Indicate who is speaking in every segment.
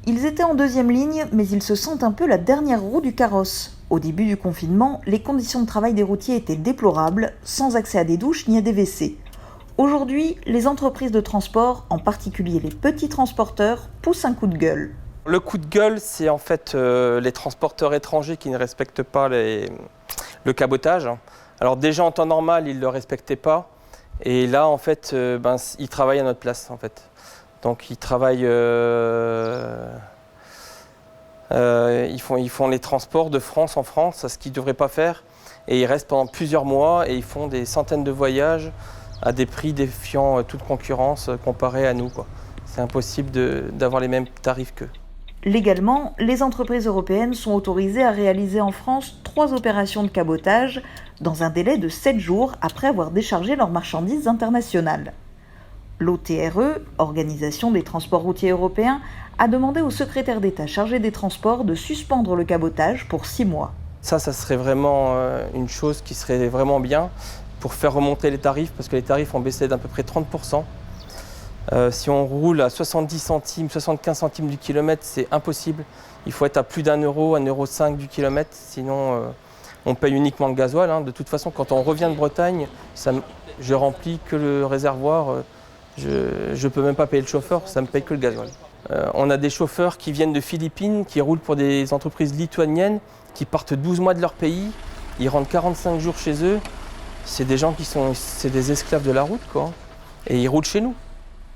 Speaker 1: Ils étaient en deuxième ligne, mais ils se sentent un peu la dernière roue du carrosse. Au début du confinement, les conditions de travail des routiers étaient déplorables, sans accès à des douches ni à des WC. Aujourd'hui, les entreprises de transport, en particulier les petits transporteurs, poussent un coup de gueule.
Speaker 2: Le coup de gueule, c'est en fait les transporteurs étrangers qui ne respectent pas le cabotage. Alors déjà en temps normal, ils ne le respectaient pas. Et là, en fait, ils travaillent à notre place, en fait. Donc ils travaillent, ils font les transports de France en France, ce qu'ils ne devraient pas faire. Et ils restent pendant plusieurs mois et ils font des centaines de voyages à des prix défiant toute concurrence comparé à nous, quoi. C'est impossible d'avoir les mêmes tarifs qu'eux.
Speaker 1: Légalement, les entreprises européennes sont autorisées à réaliser en France 3 opérations de cabotage dans un délai de 7 jours après avoir déchargé leurs marchandises internationales. L'OTRE, Organisation des transports routiers européens, a demandé au secrétaire d'État chargé des transports de suspendre le cabotage pour 6 mois.
Speaker 2: Ça serait vraiment une chose qui serait vraiment bien pour faire remonter les tarifs, parce que les tarifs ont baissé d'à peu près 30%. Si on roule à 70 centimes, 75 centimes du kilomètre, c'est impossible. Il faut être à plus d'1 euro, 1,05 € du kilomètre, sinon on paye uniquement le gasoil. De toute façon, quand on revient de Bretagne, je remplis que le réservoir, je ne peux même pas payer le chauffeur, ça me paye que le gasoil. On a des chauffeurs qui viennent de Philippines, qui roulent pour des entreprises lituaniennes, qui partent 12 mois de leur pays, ils rentrent 45 jours chez eux. C'est des gens c'est des esclaves de la route, quoi. Et ils roulent chez nous.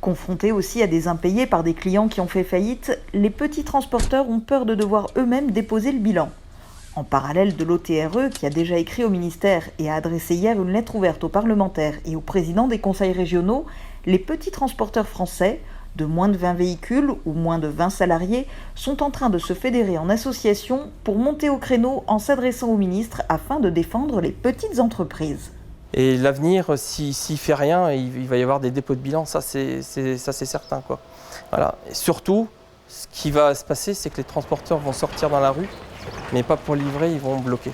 Speaker 1: Confrontés aussi à des impayés par des clients qui ont fait faillite, les petits transporteurs ont peur de devoir eux-mêmes déposer le bilan. En parallèle de l'OTRE, qui a déjà écrit au ministère et a adressé hier une lettre ouverte aux parlementaires et aux présidents des conseils régionaux, les petits transporteurs français, de moins de 20 véhicules ou moins de 20 salariés, sont en train de se fédérer en association pour monter au créneau en s'adressant au ministre afin de défendre les petites entreprises.
Speaker 2: Et l'avenir, s'il ne fait rien, il va y avoir des dépôts de bilan, ça c'est certain, quoi. Voilà. Et surtout, ce qui va se passer, c'est que les transporteurs vont sortir dans la rue, mais pas pour livrer, ils vont bloquer.